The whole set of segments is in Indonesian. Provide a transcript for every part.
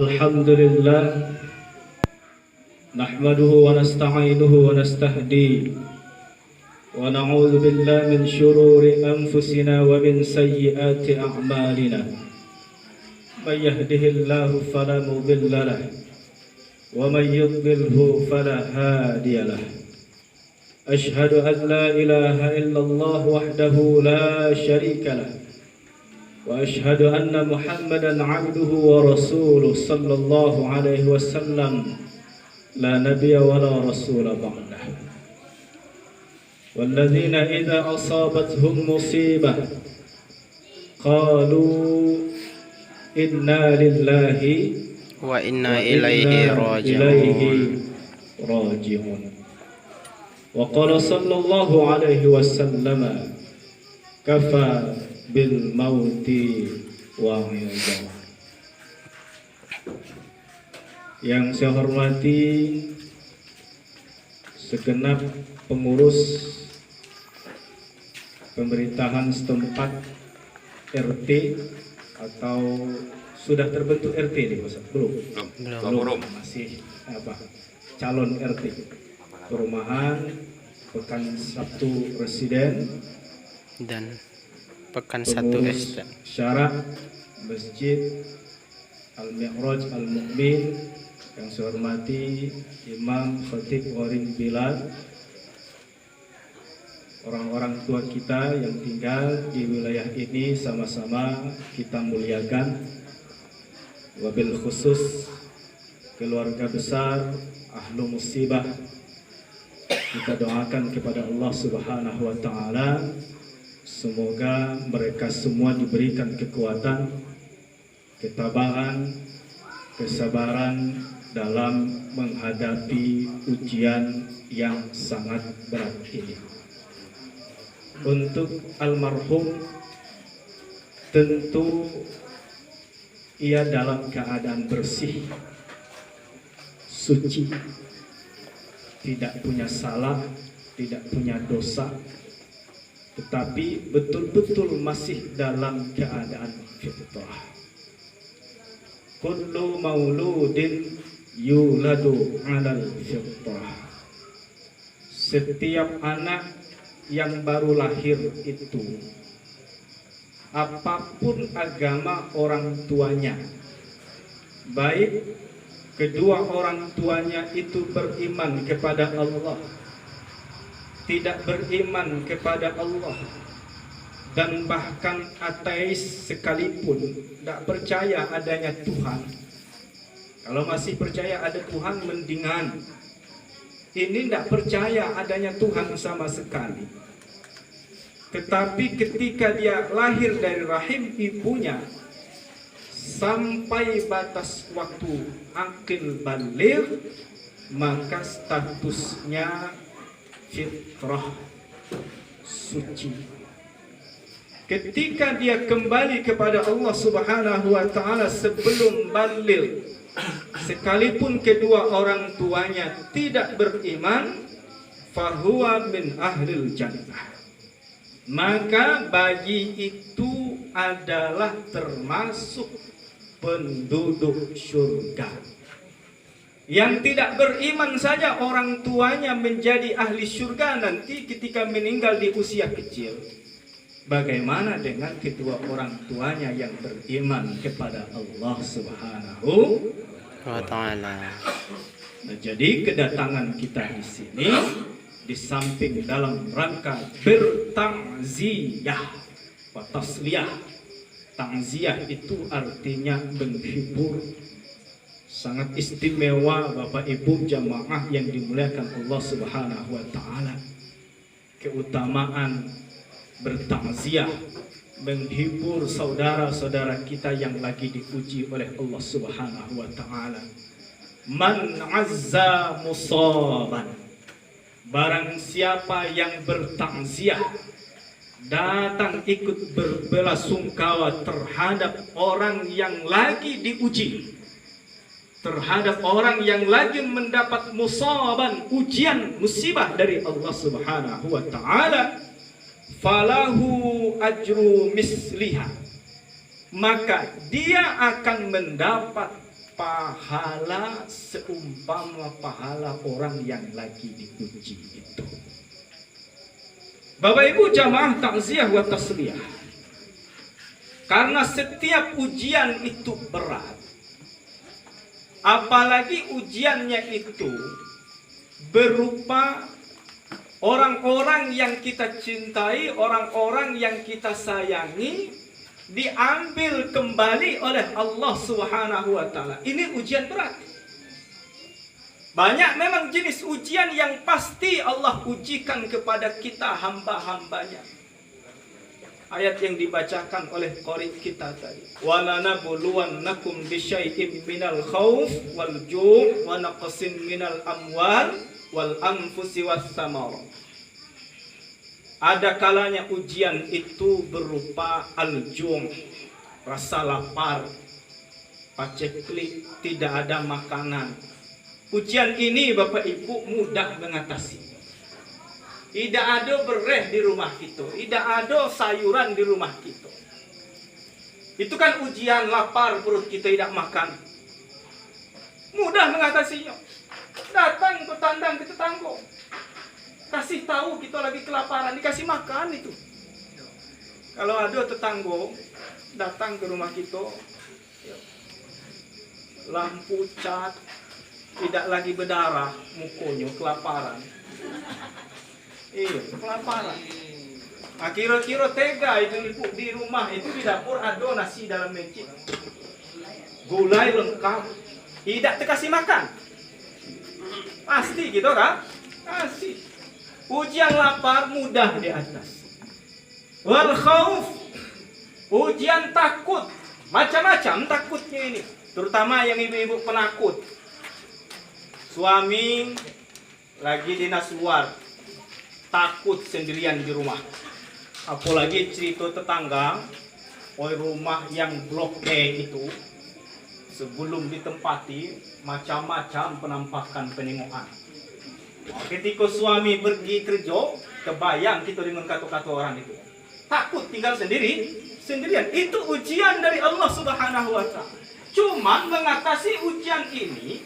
الحمد لله نحمده ونستعينه ونستهديه ونعوذ بالله من شرور أنفسنا ومن سيئات أعمالنا من يهده الله فلا مضل له ومن يضلله فلا هادي له أشهد أن لا إله إلا الله وحده لا شريك له وأشهد أن محمدا عبده ورسوله صلى الله عليه وسلم لا نبي ولا رسول بعده والذين إذا أصابتهم مصيبة قالوا إنا لله وإنا إليه راجعون وقال صلى الله عليه وسلم كفى بالموت وعظا. Yang saya hormati segenap pengurus pemerintahan setempat RT atau sudah terbentuk RT nih Pak? Belum. Masih calon RT perumahan Pekan Sabtu Residen dan Pekan 1 SD Syarah Masjid Al-Mi'raj Al-Mu'min. Yang saya hormati Imam Khatib Waring Bilal, orang-orang tua kita yang tinggal di wilayah ini sama-sama kita muliakan. Wabil khusus keluarga besar Ahlu Musibah, kita doakan kepada Allah Subhanahu wa Ta'ala, semoga mereka semua diberikan kekuatan, ketabahan, kesabaran dalam menghadapi ujian yang sangat berat ini. Untuk almarhum, tentu ia dalam keadaan bersih, suci, tidak punya salah, tidak punya dosa, tetapi betul-betul masih dalam keadaan fitrah. Kullu mauludin yuladu 'alal fitrah. Setiap anak yang baru lahir itu, apapun agama orang tuanya, baik kedua orang tuanya itu beriman kepada Allah, tidak beriman kepada Allah, dan bahkan ateis sekalipun, tidak percaya adanya Tuhan. Kalau masih percaya ada Tuhan mendingan. Ini tidak percaya adanya Tuhan sama sekali. Tetapi ketika dia lahir dari rahim ibunya, sampai batas waktu akil baligh, maka statusnya fitrah, suci. Ketika dia kembali kepada Allah Subhanahu wa Ta'ala sebelum baligh, sekalipun kedua orang tuanya tidak beriman, fahuwa min ahlil jannah, maka bayi itu adalah termasuk penduduk surga. Yang tidak beriman saja orang tuanya menjadi ahli surga nanti ketika meninggal di usia kecil. Bagaimana dengan kedua orang tuanya yang beriman kepada Allah Subhanahu wa Ta'ala? Nah, jadi kedatangan kita di sini di samping dalam rangka bertakziah wa tasliyah. Takziah itu artinya menghibur. Sangat istimewa Bapak Ibu jamaah yang dimuliakan Allah Subhanahu wa Ta'ala. Keutamaan bertakziah, menghibur saudara-saudara kita yang lagi diuji oleh Allah Subhanahu wa Ta'ala. Man azza musaban, barang siapa yang bertakziah, datang ikut berbelasungkawa terhadap orang yang lagi diuji, terhadap orang yang lagi mendapat musaban, ujian, musibah dari Allah Subhanahu wa Ta'ala, falahu ajru misliha, maka dia akan mendapat pahala seumpama pahala orang yang lagi diuji itu. Bapak Ibu jamaah takziah wa tasliyah, karena setiap ujian itu berat, apalagi ujiannya itu berupa orang-orang yang kita cintai, orang-orang yang kita sayangi, diambil kembali oleh Allah Subhanahu wa Ta'ala. Ini ujian berat. Banyak memang jenis ujian yang pasti Allah ujikan kepada kita hamba-hambanya. Ayat yang dibacakan oleh qari kita tadi, walanabluwannakum bisyai'im minal khauf wal ju' wa naqsin minal amwal wal anfusi was samarat. Ada kalanya ujian itu berupa al-ju', rasa lapar, paceklik, tidak ada makanan. Ujian ini Bapak Ibu mudah mengatasi. Tidak ada beras di rumah kita, tidak ada sayuran di rumah kita. Itu kan ujian, lapar, perut kita tidak makan. Mudah mengatasinya. Datang petandang ke tetangga, kasih tahu kita lagi kelaparan, dikasih makan itu. Kalau ada tetangga datang ke rumah kita, lampu cat, tidak lagi berdarah, mukanya kelaparan. Iya, kelaparan. Nah, kira-kira tega itu ibu di rumah itu di dapur ada nasi dalam mecik, gulai lengkap, tidak dikasih makan. Pasti gitu kan? Pasti. Ujian lapar mudah di atas. Wal khauf, ujian takut, macam-macam takutnya ini. Terutama yang ibu-ibu penakut. Suami lagi dinas luar, takut sendirian di rumah. Apalagi cerita tetangga, rumah yang blok E itu, sebelum ditempati, macam-macam penampakan penengokan. Ketika suami pergi kerja, kebayang kita dengan kata-kata orang itu. Takut tinggal sendirian. Itu ujian dari Allah Subhanahu wa Ta'ala. Cuma mengatasi ujian ini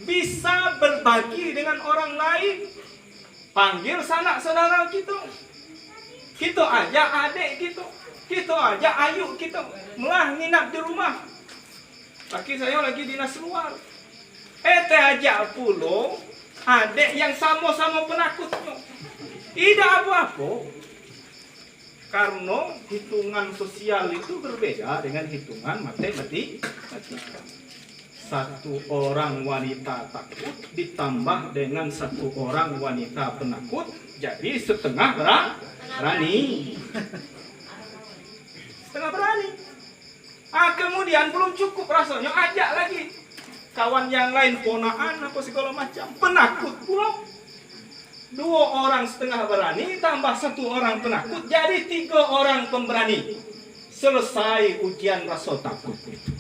bisa berbagi dengan orang lain. Panggil sanak saudara kita. Kita ajak adik kita. Kita ajak ayu kita. Melah nginap di rumah. Laki saya lagi dinas luar. Teh ajak pula adik yang sama-sama penakutnya. Tidak apa-apa. Karena hitungan sosial itu berbeda dengan hitungan matematika. Satu orang wanita takut ditambah dengan satu orang wanita penakut, jadi setengah berani. Setengah berani. Kemudian belum cukup rasanya, ajak lagi kawan yang lain, ponaan apa segala macam, penakut pula. 2 orang setengah berani tambah 1 orang penakut, jadi 3 orang pemberani. Selesai ujian rasa takut itu.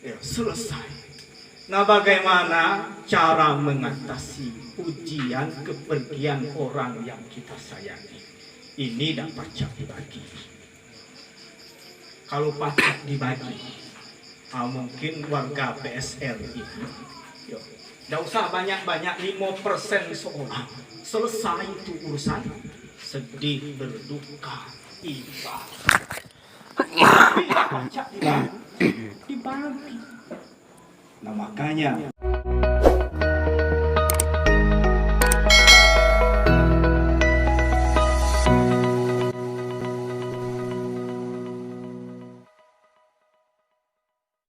Ya, selesai. Nah, bagaimana cara mengatasi ujian kepergian orang yang kita sayangi? Ini dah pacak dibagi. Kalau pacak dibagi, mungkin warga PSL itu, tidak usah banyak-banyak, 5% seorang. Selesai itu urusan, sedih berduka ibadah. Bila pacak dibagi. Nah, makanya